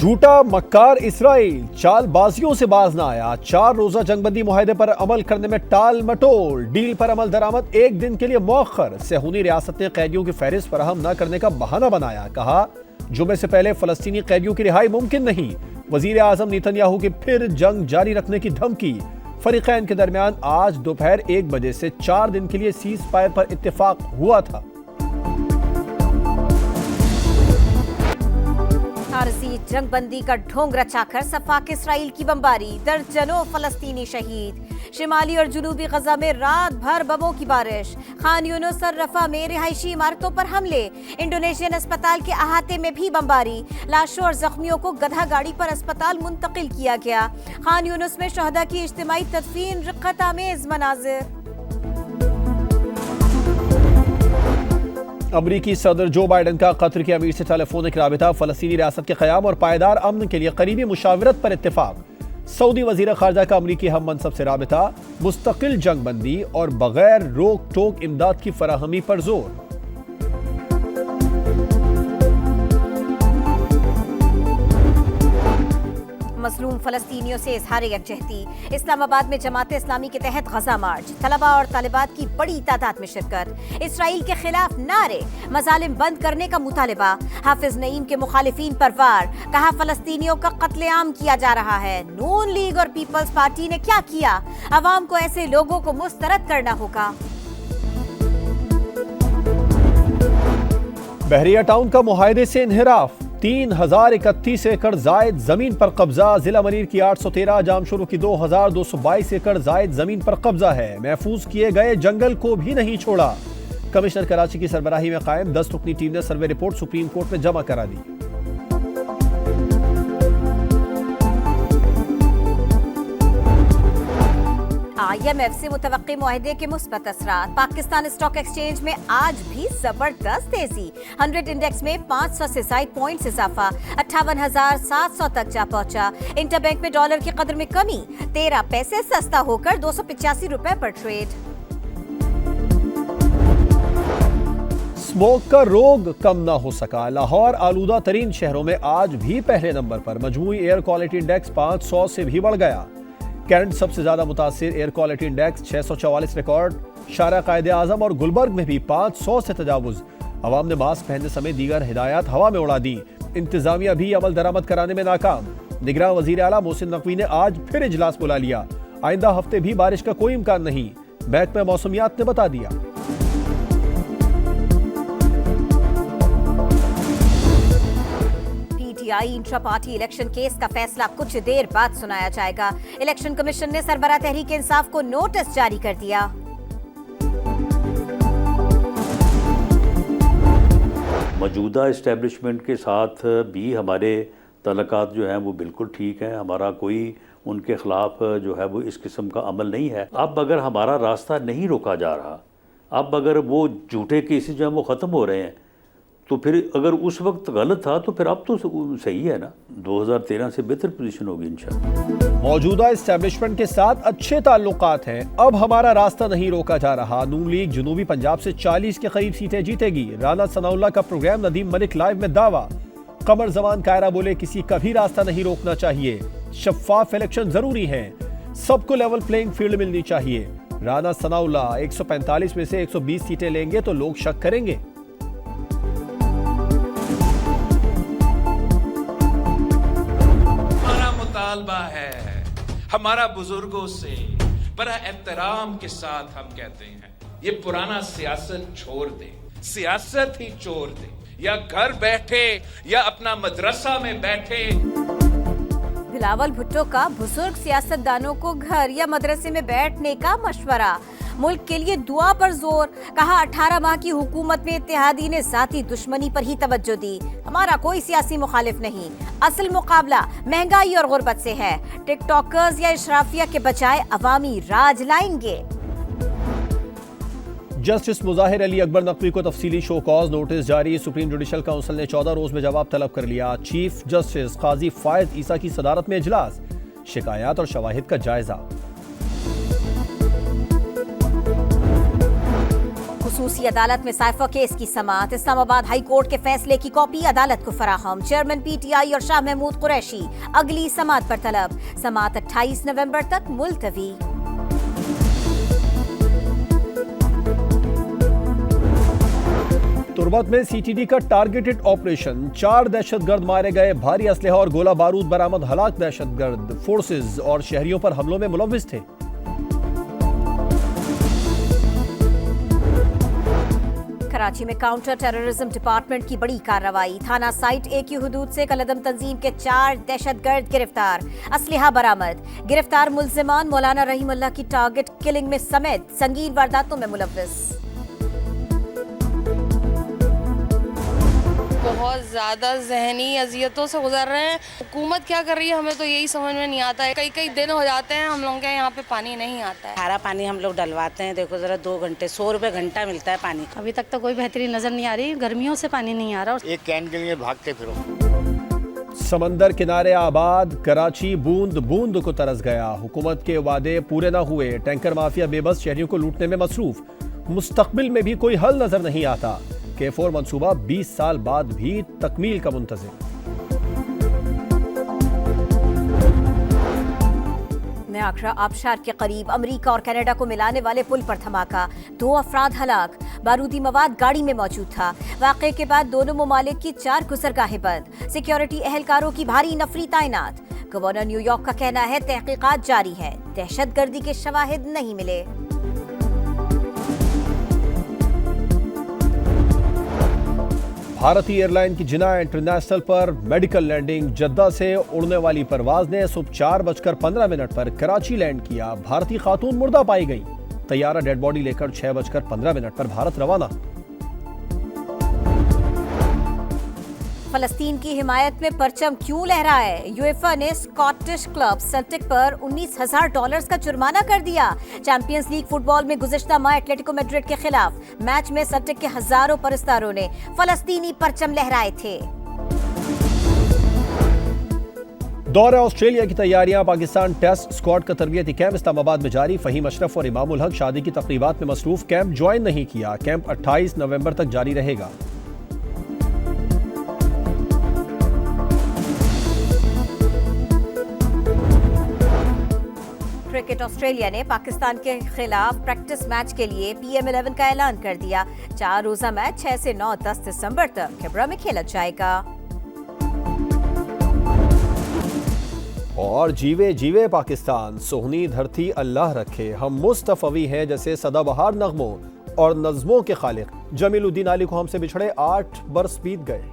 झूठा मक्कार इसराइल चालबाजियों से बाज ना आया। 4 रोजा जंगबंदी मुआहदे पर अमल करने में टाल मटोल, डील पर अमल दरामद 1 दिन के लिए मौखर। सेहूनी रियासत ने कैदियों की फहरिस्त फराहम न करने का बहाना बनाया। कहा जुमे से पहले फलस्तीनी कैदियों की रिहाई मुमकिन नहीं। वजीर आजम नेतन्याहू की फिर जंग जारी रखने की धमकी। फरीकैन के दरमियान आज दोपहर 1 बजे से 4 दिन के लिए सीज फायर पर इत्तेफाक हुआ था। आरजी जंगबंदी का ढोंग रचाकर सफाक इसराइल की बमबारी, दर्जनों फलस्तीनी शहीद। शिमाली और जुनूबी गजा में रात भर बमों की बारिश। खान यूनुस और रफा में रिहायशी इमारतों पर हमले। इंडोनेशियन अस्पताल के अहाते में भी बमबारी। लाशों और जख्मियों को गधा गाड़ी पर अस्पताल मुंतकिल किया गया। खान यूनुस में शहदा की इज्तिमाई तदफीन, रिक्कत आमेज मनाजिर। अमरीकी सदर जो बाइडन का कतर के अमीर से टेलीफोनिक राबिता। फलस्तीनी रियासत के क़याम और पायदार अमन के लिए करीबी मुशावरत पर इत्तेफाक। सऊदी वजीर खारजा का अमरीकी हम मनसब से राबिता। मुस्तकिल जंगबंदी और बगैर रोक टोक इमदाद की फराहमी पर जोर। मजलूम फलस्तीनियों से इजहार यकजहती। इस्लामाबाद में जमात इस्लामी के तहत गजा मार्च। तलबा और तालिबात की बड़ी तादाद में शिरकत। इसराइल के खिलाफ नारे, मजालिम बंद करने का मुतालबा। हाफिज नईम के मुखालिफिन पर वार। कहा फलस्तीनियों का कत्लेआम किया जा रहा है। नून लीग और पीपल्स पार्टी ने क्या किया? अवाम को ऐसे लोगों को मुस्तरद करना होगा। बहरिया टाउन का मुआहदे से इन्हिराफ। 3031 एकड़ जायद जमीन पर कब्जा। जिला मरीर की 813, जामशुरू की 2222 एकड़ जायद जमीन पर कब्जा है। महफूज किए गए जंगल को भी नहीं छोड़ा। कमिश्नर कराची की सरबराही में कायम 10 रुकनी टीम ने सर्वे रिपोर्ट सुप्रीम कोर्ट में जमा करा दी। IMF से मुतवक्की मुआहदे के मुस्बत असरात। पाकिस्तान स्टॉक एक्सचेंज में आज भी जबरदस्त तेजी। 100 इंडेक्स में 500 से ज्यादा पॉइंट्स इजाफा, 58,700 तक जा पहुंचा। इंटरबैंक में डॉलर की कदर में कमी, 13 पैसे सस्ता होकर 285 रुपए पर ट्रेड। स्मोक का रोग कम ना हो सका। लाहौर आलूदा तरीन शहरों में आज भी पहले नंबर पर। मजमूई एयर क्वालिटी इंडेक्स 500 से भी बढ़ गया। कैंट सबसे ज्यादा मुतासिर, एयर क्वालिटी इंडेक्स 644 रिकॉर्ड। शारा कायदे आजम और गुलबर्ग में भी 500 से तजावुज। अवाम ने मास्क पहनने समेत दीगर हिदायत हवा में उड़ा दी। इंतजामिया भी अमल दरामद कराने में नाकाम। निगरान वजीर आला मोहसिन नकवी ने आज फिर इजलास बुला लिया। आइंदा हफ्ते भी बारिश का कोई इम्कान नहीं, महकमा मौसमियात ने बता दिया। इंट्रा पार्टी इलेक्शन केस का फैसला कुछ देर बाद सुनाया जाएगा। इलेक्शन कमीशन ने सरबराह तहरीक इंसाफ को नोटिस जारी कर दिया। मौजूदा इस्टेब्लिशमेंट के साथ भी हमारे तल्लुकात जो हैं वो बिल्कुल ठीक हैं। हमारा कोई उनके खिलाफ जो है वो इस किस्म का अमल नहीं है। अब अगर हमारा रास्ता नहीं रोका जा रहा, अब अगर वो झूठे केसेस जो हैं वो ख़त्म हो रहे हैं, तो फिर अगर उस वक्त गलत था तो फिर अब तो सही है ना। 2013 से बेहतर पोजीशन होगी इंशाअल्लाह। मौजूदा एस्टेब्लिशमेंट के साथ अच्छे ताल्लुकात हैं। अब हमारा रास्ता नहीं रोका जा रहा। नून लीग जनूबी पंजाब से 40 के करीब सीटें जीतेगी। राना सनाउल्लाह का प्रोग्राम नदीम मलिक लाइव में दावा। कमर जमान कायरा बोले किसी का भी रास्ता नहीं रोकना चाहिए। शफाफ इलेक्शन जरूरी है। सबको लेवल प्लेइंग फील्ड मिलनी चाहिए। राना सनाउल्लाह 145 में से 120 सीटें लेंगे तो लोग शक करेंगे। मुतालबा है हमारा बुजुर्गों से, बड़ा एहतराम के साथ हम कहते हैं ये पुराना सियासत छोड़ दे, सियासत ही छोड़ दे। या घर बैठे या अपना मदरसा में बैठे। बिलावल भुट्टो का बुजुर्ग सियासतदानों को घर या मदरसे में बैठने का मशवरा। मुल्क के लिए दुआ पर जोर। कहा 18 माह की हुकूमत में इत्तेहादी ने जाती दुश्मनी पर ही तवज्जो दी। हमारा कोई सियासी मुखालिफ नहीं, असल मुकाबला महंगाई और गुर्बत से है। टिकटॉकर्स या इशराफिया के बजाय अवामी राज लाएंगे। जस्टिस मुजाहिर अली अकबर नकवी को तफसीली शो कॉज नोटिस जारी। सुप्रीम जुडिशल काउंसिल ने 14 रोज में जवाब तलब कर लिया। चीफ जस्टिस काजी फायज ईसा की सदारत में इजलास। शिकायत और शवाहिद का जायजा। खसूसी अदालत में साइफा केस की समाअत। इस्लामाबाद हाई कोर्ट के फैसले की कॉपी अदालत को फराहम। चेयरमैन पीटीआई और शाह महमूद कुरैशी अगली समाअत पर तलब। समाअत 28 नवंबर तक मुलतवी। तुर्बत में सीटीडी का टारगेटेड ऑपरेशन, 4 दहशतगर्द मारे गए, भारी असलहा और गोला बारूद बरामद। हलाक दहशतगर्द फोर्सेज और शहरियों पर हमलों में मुलव्विस थे। कराची में काउंटर टेररिज्म डिपार्टमेंट की बड़ी कार्रवाई। थाना साइट ए की हुदूद से कलदम तंजीम के 4 दहशतगर्द गिरफ्तार। असलहा बरामद। गिरफ्तार मुल्जिमान मौलाना रहीमुल्लाह की टारगेट किलिंग में समेत संगीन वारदातों में मुलव्विस। बहुत ज़्यादा जहनी अजियतों से गुजर रहे हैं। हुकूमत क्या कर रही है हमें तो यही समझ में नहीं आता है। कई दिन हो जाते हैं हम लोगों के यहाँ पे पानी नहीं आता है। खारा पानी हम लोग डलवाते हैं, देखो जरा 2 घंटे 100 रुपए घंटा मिलता है पानी। अभी तक तो कोई बेहतरी नजर नहीं आ रही, गर्मियों से पानी नहीं आ रहा। एक कैन के लिए भागते फिरो। समंदर किनारे आबाद कराची बूंद बूंद को तरस गया। हुकूमत के वादे पूरे न हुए। टैंकर माफिया बेबस शहरियों को लूटने में मसरूफ। मुस्तकबिल में भी कोई हल नजर नहीं आता। K4 मंसूबा 20 साल बाद भी तकमील का मुंतज़िर। नयागरा आबशार के करीब अमेरिका और कनाडा को मिलाने वाले पुल पर धमाका। 2 अफराद हलाक। बारूदी मवाद गाड़ी में मौजूद था। वाक़े के बाद दोनों ममालिक की 4 गुज़रगाहें बंद। सिक्योरिटी एहलकारों की भारी नफरी तैनात। गवर्नर न्यूयॉर्क का कहना है तहकीकात जारी है, दहशतगर्दी के शवाहिद नहीं मिले। भारतीय एयरलाइन की जिना इंटरनेशनल पर मेडिकल लैंडिंग। जद्दा से उड़ने वाली परवाज ने सुबह 4:15 पर कराची लैंड किया। भारतीय खातून मुर्दा पाई गई। तैयारा डेड बॉडी लेकर 6:15 पर भारत रवाना। फलस्तीन की हिमायत में परचम क्यों लहराए? यूएफा ने स्कॉटिश क्लब सेल्टिक पर $19,000 का जुर्माना कर दिया। चैंपियंस लीग फुटबॉल में गुज़िश्ता माह एटलेटिको मैड्रिड के खिलाफ मैच में सेल्टिक के हजारों परस्तारों ने फलस्तीनी परचम लहराए थे। दौरे ऑस्ट्रेलिया की तैयारियां। पाकिस्तान टेस्ट स्क्वाड का तरबियती कैंप इस्लामाबाद में जारी। फहीम अशरफ और इमामुल हक शादी की तकरीबात में मसरूफ। कैंप ज्वाइन नहीं किया। कैंप 28 नवंबर तक जारी रहेगा। क्रिकेट ऑस्ट्रेलिया ने पाकिस्तान के खिलाफ प्रैक्टिस मैच के लिए PM11 का ऐलान कर दिया। 4 रोजा मैच 6 से 9-10 दिसंबर तक खिब्रा में खेला जाएगा। और जीवे जीवे पाकिस्तान, सोहनी धरती अल्लाह रखे, हम मुस्तफवी हैं जैसे सदाबहार नगमों और नज़मों के खालिक। जमीलुद्दीन अली को हमसे बिछड़े 8 बरस बीत गए।